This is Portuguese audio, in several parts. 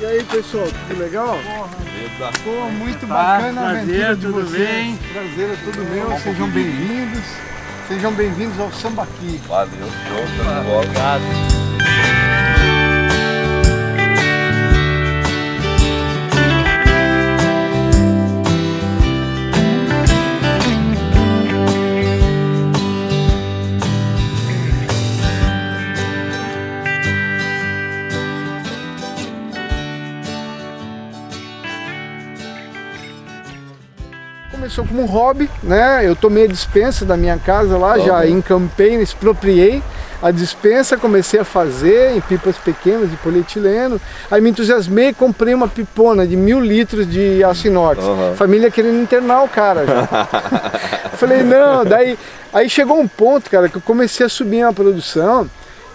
E aí, pessoal, tudo legal? Pô, muito bacana a aventura de vocês. Bem? Prazer, é tudo meu. Sejam bem-vindos. Sejam bem-vindos ao Sambaqui. Valeu, show, tá de bola. Obrigado. Começou como um hobby, né? Eu tomei a despensa da minha casa lá, já encampei, expropriei a despensa, comecei a fazer em pipas pequenas de polietileno. Aí me entusiasmei e comprei uma pipona de 1000 litros de aço inox. Família querendo internar o cara já. Falei, não, aí chegou um ponto, cara, que eu comecei a subir a produção.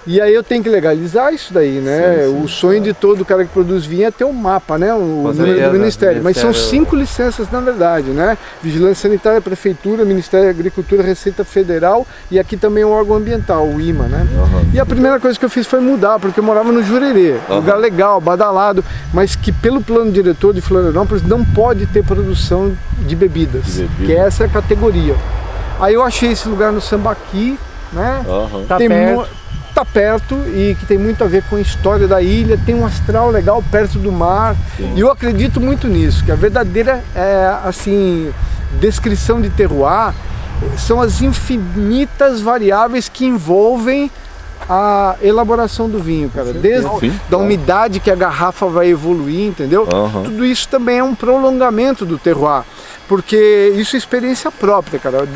E aí eu tenho que legalizar isso daí, né? Sim, o sonho de todo cara que produz vinho é ter um mapa, né? O número do Ministério. Mas são 5 licenças na verdade, né? Vigilância Sanitária, Prefeitura, Ministério da Agricultura, Receita Federal e aqui também o órgão ambiental, o IMA, né? E a primeira coisa que eu fiz foi mudar, porque eu morava no Jurerê, lugar legal, badalado, mas que pelo plano diretor de Florianópolis não pode ter produção de bebidas, que essa é a categoria. Aí eu achei esse lugar no Sambaqui, né? Tá perto e que tem muito a ver com a história da ilha, tem um astral legal perto do mar. E eu acredito muito nisso, que a verdadeira assim, descrição de terroir são as infinitas variáveis que envolvem a elaboração do vinho, cara. Desde da umidade que a garrafa vai evoluir, entendeu? Tudo isso também é um prolongamento do terroir. Porque isso é experiência própria, cara,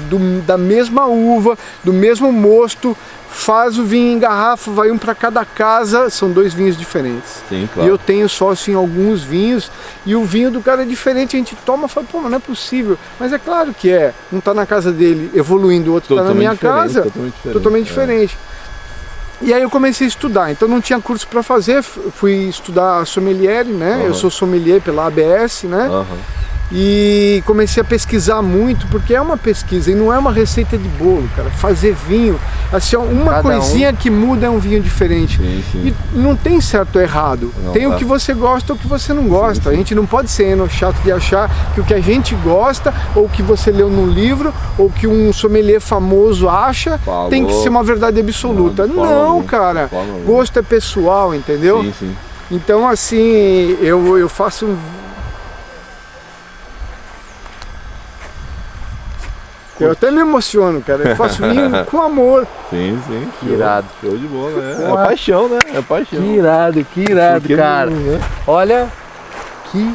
da mesma uva, do mesmo mosto, faz o vinho em garrafa, vai um para cada casa, são 2 vinhos diferentes. Sim, claro. E eu tenho sócio em alguns vinhos, e o vinho do cara é diferente, a gente toma e fala, pô, mas não é possível. Mas é claro que é, um tá na casa dele evoluindo, o outro tá na minha casa, totalmente diferente. E aí eu comecei a estudar, então não tinha curso para fazer, fui estudar sommelier, né? Eu sou sommelier pela ABS, né? E comecei a pesquisar muito, porque é uma pesquisa e não é uma receita de bolo, cara. Fazer vinho, assim, uma coisinha que muda é um vinho diferente. E não tem certo ou errado. Tem o que você gosta ou o que você não gosta. A gente não pode ser chato de achar que o que a gente gosta, ou o que você leu no livro, ou que um sommelier famoso acha, tem que ser uma verdade absoluta. Não, cara. Gosto é pessoal, entendeu? Então, assim, eu faço eu até me emociono, cara. Eu faço vinho com amor. Sim. Que irado. Show de bola, né? É paixão, né? É paixão. Que irado, cara. Olha, que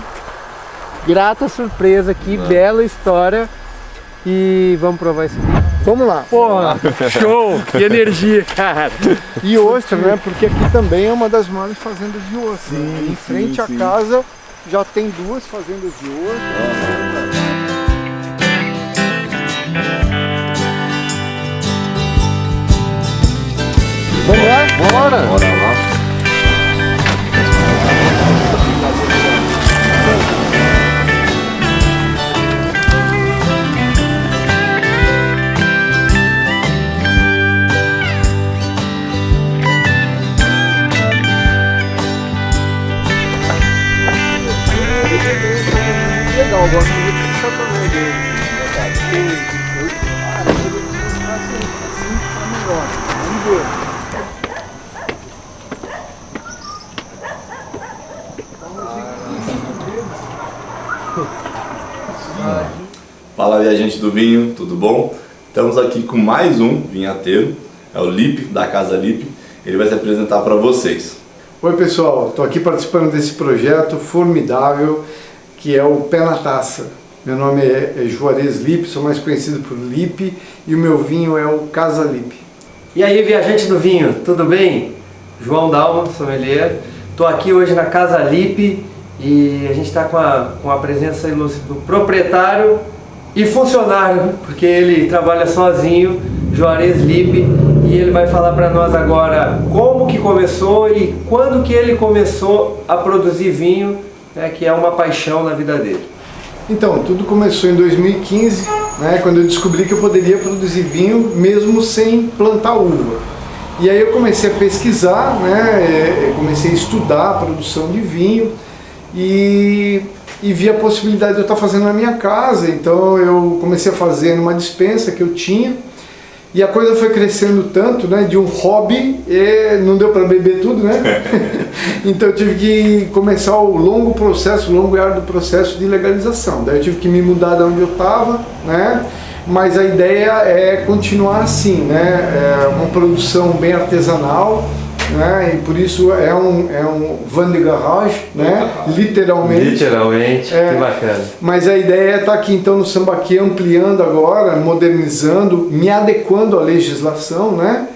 grata surpresa, que bela história. E vamos provar esse vinho? Vamos lá. Porra, show! Que energia, cara. E ostra, né? Porque aqui também é uma das maiores fazendas de ostra. Em frente à casa já tem 2 fazendas de ostra. Vamos lá? Bora! Bora lá. Legal, eu gosto muito do chardonnay dele. Assim é melhor. Vamos ver. Fala, viajante do vinho, tudo bom? Estamos aqui com mais um vinhateiro, é o Lipe, da Casa Lipe. Ele vai se apresentar para vocês. Oi pessoal, estou aqui participando desse projeto formidável que é o Pé na Taça. Meu nome é Juarez Lipe, sou mais conhecido por Lipe e o meu vinho é o Casa Lipe. E aí, viajante do vinho, tudo bem? João Dalma, sommelier. Estou aqui hoje na Casa Lipe e a gente está com a presença ilustre do proprietário e funcionário, porque ele trabalha sozinho, Juarez Lipe, e ele vai falar para nós agora como que começou e quando que ele começou a produzir vinho, né, que é uma paixão na vida dele. Então, tudo começou em 2015, né, quando eu descobri que eu poderia produzir vinho mesmo sem plantar uva. E aí eu comecei a pesquisar, né, comecei a estudar a produção de vinho e vi a possibilidade de eu estar fazendo na minha casa. Então eu comecei a fazer numa despensa que eu tinha e a coisa foi crescendo tanto, né, de um hobby, e não deu para beber tudo, né? Então eu tive que começar o longo processo, o longo e árduo processo de legalização. Daí eu tive que me mudar de onde eu estava, né? Mas a ideia é continuar assim, né? É uma produção bem artesanal, né? E por isso é um vin de garage, né? Literalmente. Que bacana. Mas a ideia é estar aqui então no Sambaquê ampliando agora, modernizando, me adequando à legislação, né?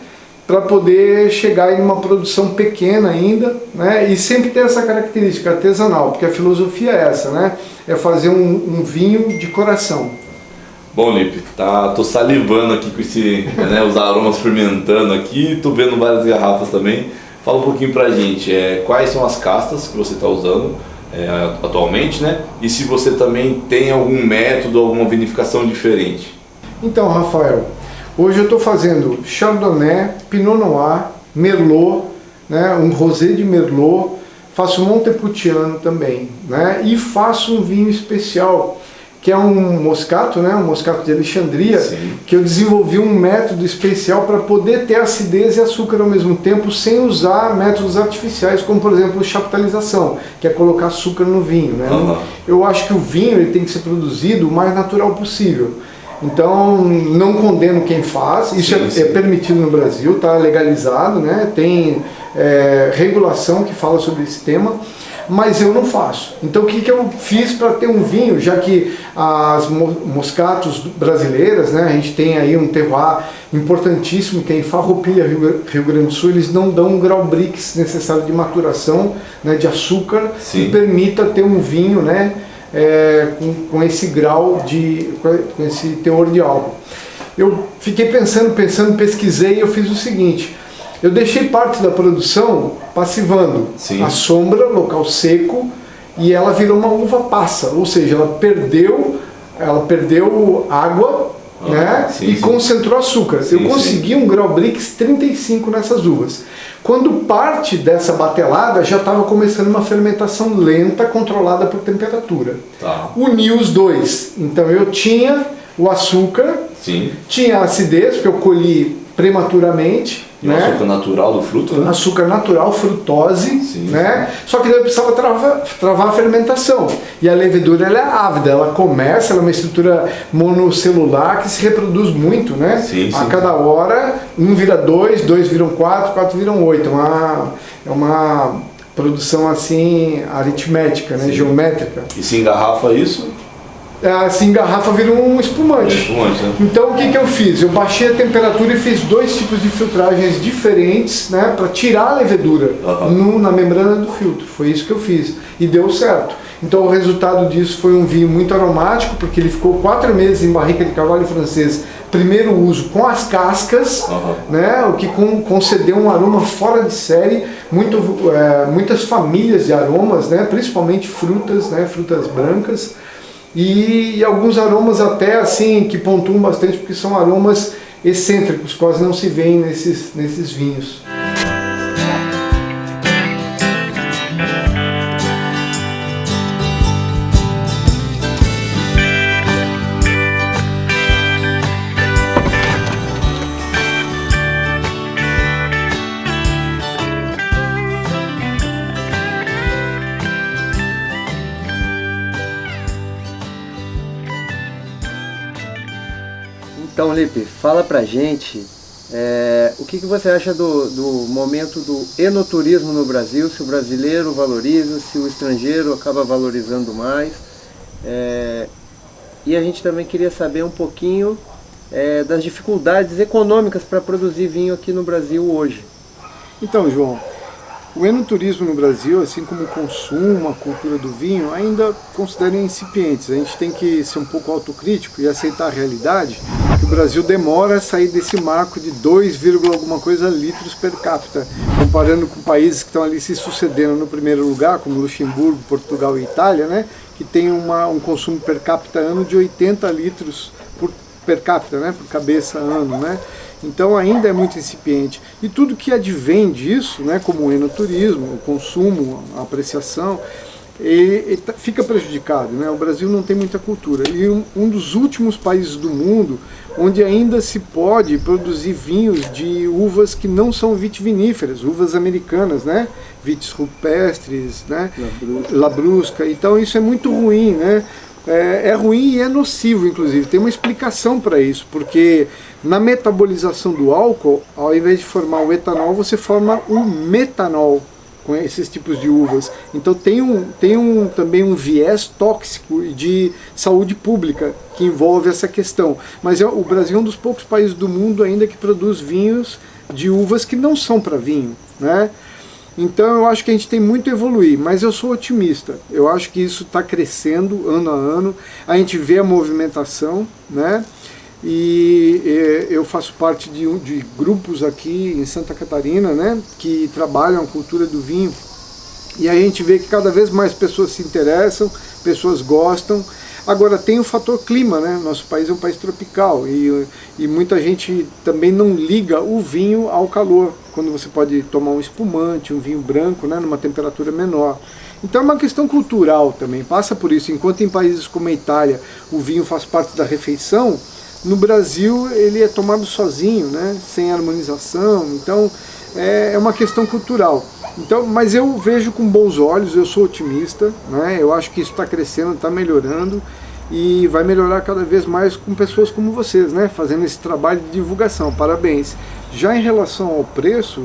Para poder chegar em uma produção pequena ainda, né? E sempre ter essa característica artesanal, porque a filosofia é essa, né? É fazer um vinho de coração. Bom, Lipe, tô salivando aqui com né, os aromas fermentando aqui, tô vendo várias garrafas também. Fala um pouquinho pra gente, quais são as castas que você está usando atualmente, né? E se você também tem algum método, alguma vinificação diferente. Então, Rafael, hoje eu estou fazendo Chardonnay, Pinot Noir, Merlot, né, um rosé de Merlot, faço Montepulciano também, né? E faço um vinho especial, que é um moscato, né? Um moscato de Alexandria. Sim. Que eu desenvolvi um método especial para poder ter acidez e açúcar ao mesmo tempo, sem usar métodos artificiais, como por exemplo chaptalização, que é colocar açúcar no vinho, né? Uhum. Eu acho que o vinho ele tem que ser produzido o mais natural possível. Então, não condeno quem faz, isso é permitido no Brasil, está legalizado, né? Tem regulação que fala sobre esse tema, mas eu não faço. Então o que eu fiz para ter um vinho, já que as moscatos brasileiras, né, a gente tem aí um terroir importantíssimo, que é em Farroupilha, Rio Grande do Sul, eles não dão um grau Brix necessário de maturação, né, de açúcar, que permita ter um vinho, né, com esse grau, com esse teor de álcool. Eu fiquei pensando, pesquisei e eu fiz o seguinte: eu deixei parte da produção passivando. Sim. A sombra, local seco, e ela virou uma uva passa, ou seja, ela perdeu água, né? Sim, e concentrou açúcar. Sim, eu consegui um grau Brix 35 nessas uvas. Quando parte dessa batelada, já estava começando uma fermentação lenta, controlada por temperatura. Tá. Uni os dois. Então eu tinha o açúcar, Sim. tinha a acidez, porque eu colhi prematuramente. E o açúcar natural do fruto, né? Açúcar natural, frutose, né? Só que daí eu precisava travar a fermentação. E a levedura ela é ávida, ela ela é uma estrutura monocelular que se reproduz muito, né? A cada hora, 1 vira 2, 2 viram 4, 4 viram 8. É uma produção assim aritmética, né? Geométrica. E se engarrafa isso? Assim, garrafa vira um espumante. Né? Então o que eu fiz? Eu baixei a temperatura e fiz 2 tipos de filtragens diferentes, né, para tirar a levedura na membrana do filtro. Foi isso que eu fiz e deu certo. Então o resultado disso foi um vinho muito aromático, porque ele ficou 4 meses em barrica de carvalho francês, primeiro uso com as cascas, né, o que concedeu um aroma fora de série, muitas famílias de aromas, né, principalmente frutas, né, frutas brancas. E alguns aromas até assim que pontuam bastante, porque são aromas excêntricos, quase não se veem nesses vinhos. Então, Lipe, fala pra gente o que você acha do momento do enoturismo no Brasil, se o brasileiro valoriza, se o estrangeiro acaba valorizando mais. E a gente também queria saber um pouquinho das dificuldades econômicas para produzir vinho aqui no Brasil hoje. Então, João, o enoturismo no Brasil, assim como o consumo, a cultura do vinho, ainda consideram incipientes. A gente tem que ser um pouco autocrítico e aceitar a realidade que o Brasil demora a sair desse marco de 2, alguma coisa litros per capita, comparando com países que estão ali se sucedendo no primeiro lugar, como Luxemburgo, Portugal e Itália, né, que tem um consumo per capita ano de 80 litros per capita, né, por cabeça ano, né? Então ainda é muito incipiente. E tudo que advém disso, né, como o enoturismo, o consumo, a apreciação, fica prejudicado, né? O Brasil não tem muita cultura. E um dos últimos países do mundo onde ainda se pode produzir vinhos de uvas que não são vitiviníferas, uvas americanas, né? Vitis rupestres, né? Labrusca. Então isso é muito ruim, né? É ruim e é nocivo, inclusive. Tem uma explicação para isso, porque na metabolização do álcool, ao invés de formar o etanol, você forma o metanol com esses tipos de uvas. Então tem também um viés tóxico de saúde pública que envolve essa questão. Mas o Brasil é um dos poucos países do mundo ainda que produz vinhos de uvas que não são para vinho, né? Então eu acho que a gente tem muito a evoluir, mas eu sou otimista. Eu acho que isso está crescendo ano a ano. A gente vê a movimentação, né? E eu faço parte de grupos aqui em Santa Catarina, né, que trabalham a cultura do vinho. E a gente vê que cada vez mais pessoas se interessam, pessoas gostam. Agora tem o fator clima, né? Nosso país é um país tropical e muita gente também não liga o vinho ao calor, quando você pode tomar um espumante, um vinho branco, né, numa temperatura menor. Então é uma questão cultural também, passa por isso. Enquanto em países como a Itália o vinho faz parte da refeição, no Brasil ele é tomado sozinho, né, sem harmonização. Então é uma questão cultural. Então, mas eu vejo com bons olhos, eu sou otimista, né? Eu acho que isso está crescendo, está melhorando e vai melhorar cada vez mais com pessoas como vocês, né? Fazendo esse trabalho de divulgação. Parabéns. Já em relação ao preço,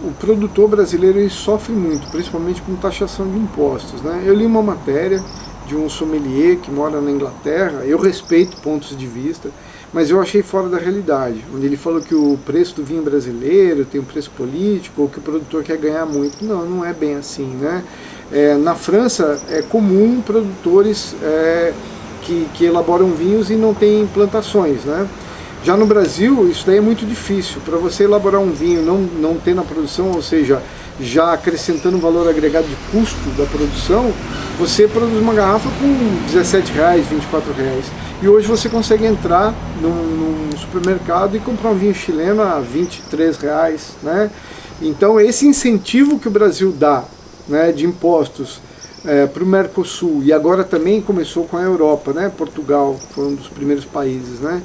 o produtor brasileiro ele sofre muito, principalmente com taxação de impostos, né? Eu li uma matéria de um sommelier que mora na Inglaterra, eu respeito pontos de vista, mas eu achei fora da realidade, onde ele falou que o preço do vinho brasileiro tem um preço político, ou que o produtor quer ganhar muito. Não, não é bem assim, né? Na França é comum produtores que elaboram vinhos e não têm plantações, né? Já no Brasil isso daí é muito difícil. Para você elaborar um vinho não ter na produção, ou seja, já acrescentando um valor agregado de custo da produção, você produz uma garrafa com R$17, R$24. E hoje você consegue entrar num supermercado e comprar um vinho chileno a R$23, né? Então esse incentivo que o Brasil dá, né, de impostos para o Mercosul, e agora também começou com a Europa, né? Portugal foi um dos primeiros países, né?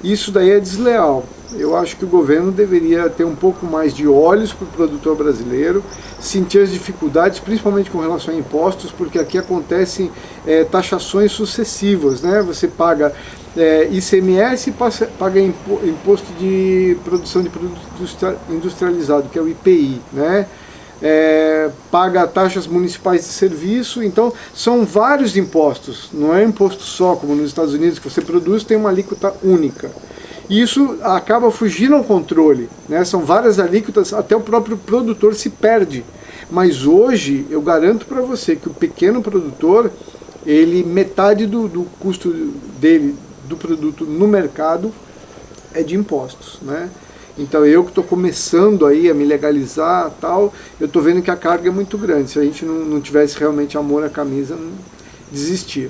Isso daí é desleal. Eu acho que o governo deveria ter um pouco mais de olhos para o produtor brasileiro, sentir as dificuldades, principalmente com relação a impostos, porque aqui acontecem taxações sucessivas, né? Você paga ICMS e paga imposto de produção de produto industrializado, que é o IPI, né? Paga taxas municipais de serviço. Então são vários impostos, não é imposto só como nos Estados Unidos, que você produz tem uma alíquota única. E isso acaba fugindo ao controle, né? São várias alíquotas, até o próprio produtor se perde. Mas hoje eu garanto para você que o pequeno produtor, metade do custo dele, do produto no mercado, é de impostos, né? Então eu que estou começando aí a me legalizar tal, eu estou vendo que a carga é muito grande. Se a gente não tivesse realmente amor à camisa, não desistia.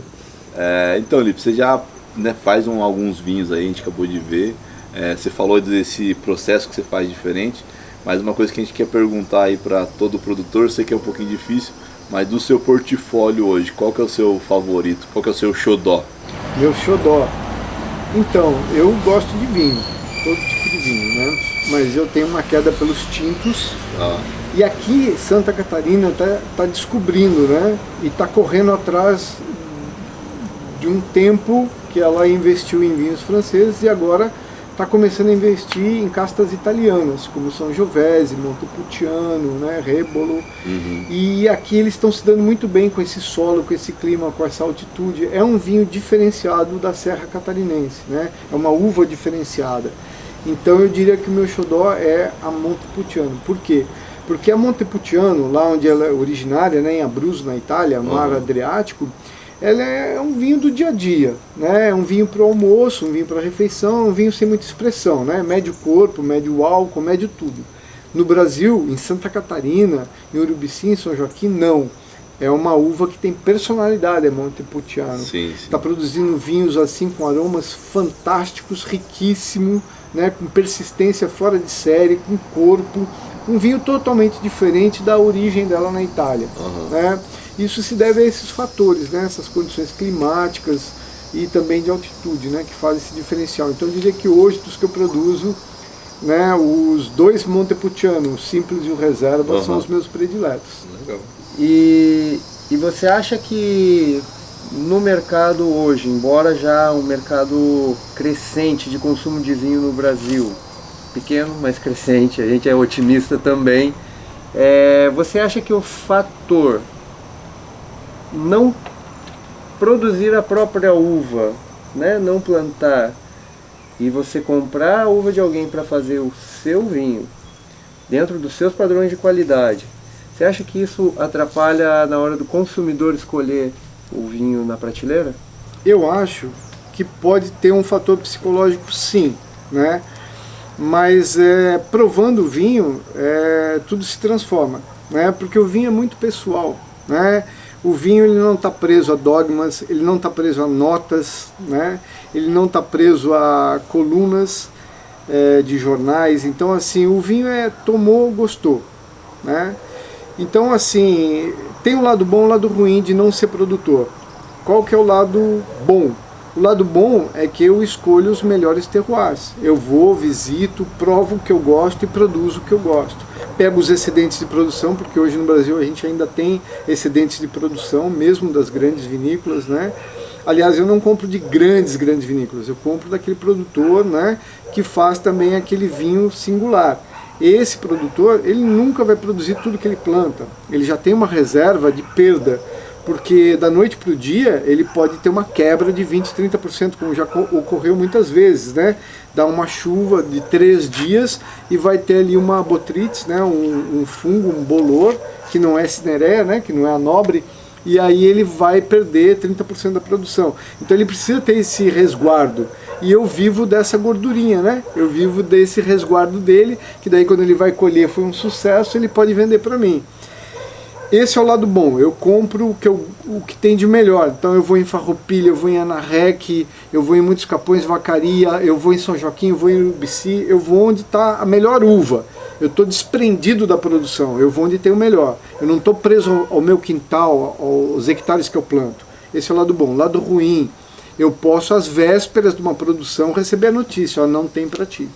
Então, Lipe, você já, né, faz alguns vinhos aí, a gente acabou de ver. Você falou desse processo que você faz diferente, mas uma coisa que a gente quer perguntar aí para todo produtor, sei que é um pouquinho difícil, mas do seu portfólio hoje, qual que é o seu favorito? Qual que é o seu xodó? Meu xodó? Então, eu gosto de vinho, todo tipo de vinho, né? Mas eu tenho uma queda pelos tintos. E aqui Santa Catarina tá descobrindo, né? E está correndo atrás de um tempo porque ela investiu em vinhos franceses e agora está começando a investir em castas italianas, como Sangiovese, Montepulciano, né, Rebolo. E aqui eles estão se dando muito bem com esse solo, com esse clima, com essa altitude. É um vinho diferenciado da Serra Catarinense, né? É uma uva diferenciada. Então eu diria que o meu xodó é a Montepulciano. Por quê? Porque a Montepulciano, lá onde ela é originária, né, em Abruzzo, na Itália, Mar Adriático, ela é um vinho do dia a dia, né? É um vinho para o almoço, um vinho para a refeição, um vinho sem muita expressão, né? Médio corpo, médio álcool, médio tudo. No Brasil, em Santa Catarina, em Urubici, em São Joaquim, não. É uma uva que tem personalidade, é Montepulciano. Está produzindo vinhos assim com aromas fantásticos, riquíssimo, né? Com persistência fora de série, com corpo, um vinho totalmente diferente da origem dela na Itália, né? Isso se deve a esses fatores, né? Essas condições climáticas e também de altitude, né? Que fazem esse diferencial. Então eu diria que hoje, dos que eu produzo, né, os dois Montepulciano, o Simples e o Reserva, são os meus prediletos. Legal. E você acha que no mercado hoje, embora já um mercado crescente de consumo de vinho no Brasil, pequeno, mas crescente, a gente é otimista também, você acha que o fator não produzir a própria uva, né, não plantar, e você comprar a uva de alguém para fazer o seu vinho, dentro dos seus padrões de qualidade, você acha que isso atrapalha na hora do consumidor escolher o vinho na prateleira? Eu acho que pode ter um fator psicológico, sim, né? Mas provando o vinho, tudo se transforma, né? Porque o vinho é muito pessoal, né? O vinho ele não está preso a dogmas, ele não está preso a notas, né? Ele não está preso a colunas de jornais. Então, assim, o vinho tomou, gostou, né? Então, assim, tem um lado bom e um lado ruim de não ser produtor. Qual que é o lado bom? O lado bom é que eu escolho os melhores terroirs. Eu vou, visito, provo o que eu gosto e produzo o que eu gosto. Pego os excedentes de produção, porque hoje no Brasil a gente ainda tem excedentes de produção, mesmo das grandes vinícolas, né? Aliás, eu não compro de grandes vinícolas, eu compro daquele produtor, né, que faz também aquele vinho singular. Esse produtor, ele nunca vai produzir tudo que ele planta, ele já tem uma reserva de perda, porque da noite para o dia ele pode ter uma quebra de 20%, 30%, como já ocorreu muitas vezes, né? Dá uma chuva de 3 dias e vai ter ali uma botrytis, né? um fungo, um bolor, que não é cinerea, né? Que não é a nobre, e aí ele vai perder 30% da produção. Então ele precisa ter esse resguardo. E eu vivo dessa gordurinha, né? Eu vivo desse resguardo dele, que daí quando ele vai colher foi um sucesso, ele pode vender para mim. Esse é o lado bom, eu compro o que tem de melhor. Então eu vou em Farroupilha, eu vou em Anarrec, eu vou em muitos Capões, Vacaria, eu vou em São Joaquim, eu vou em Urubici, eu vou onde está a melhor uva. Eu estou desprendido da produção, eu vou onde tem o melhor. Eu não estou preso ao meu quintal, aos hectares que eu planto. Esse é o lado bom. O lado ruim, eu posso às vésperas de uma produção receber a notícia, ó, não tem para ti.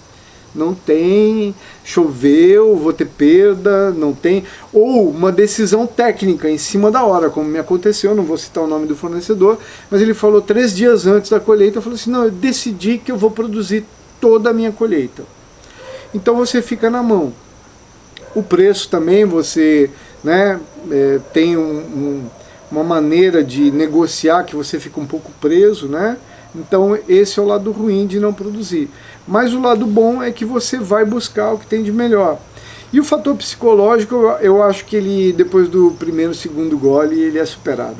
Não tem, choveu, vou ter perda, não tem, ou uma decisão técnica em cima da hora, como me aconteceu, não vou citar o nome do fornecedor, mas ele falou 3 dias antes da colheita, falou assim, não, eu decidi que eu vou produzir toda a minha colheita. Então você fica na mão. O preço também, você, né, tem uma maneira de negociar que você fica um pouco preso, né? Então esse é o lado ruim de não produzir. Mas o lado bom é que você vai buscar o que tem de melhor. E o fator psicológico, eu acho que ele, depois do primeiro, segundo gole, ele é superado.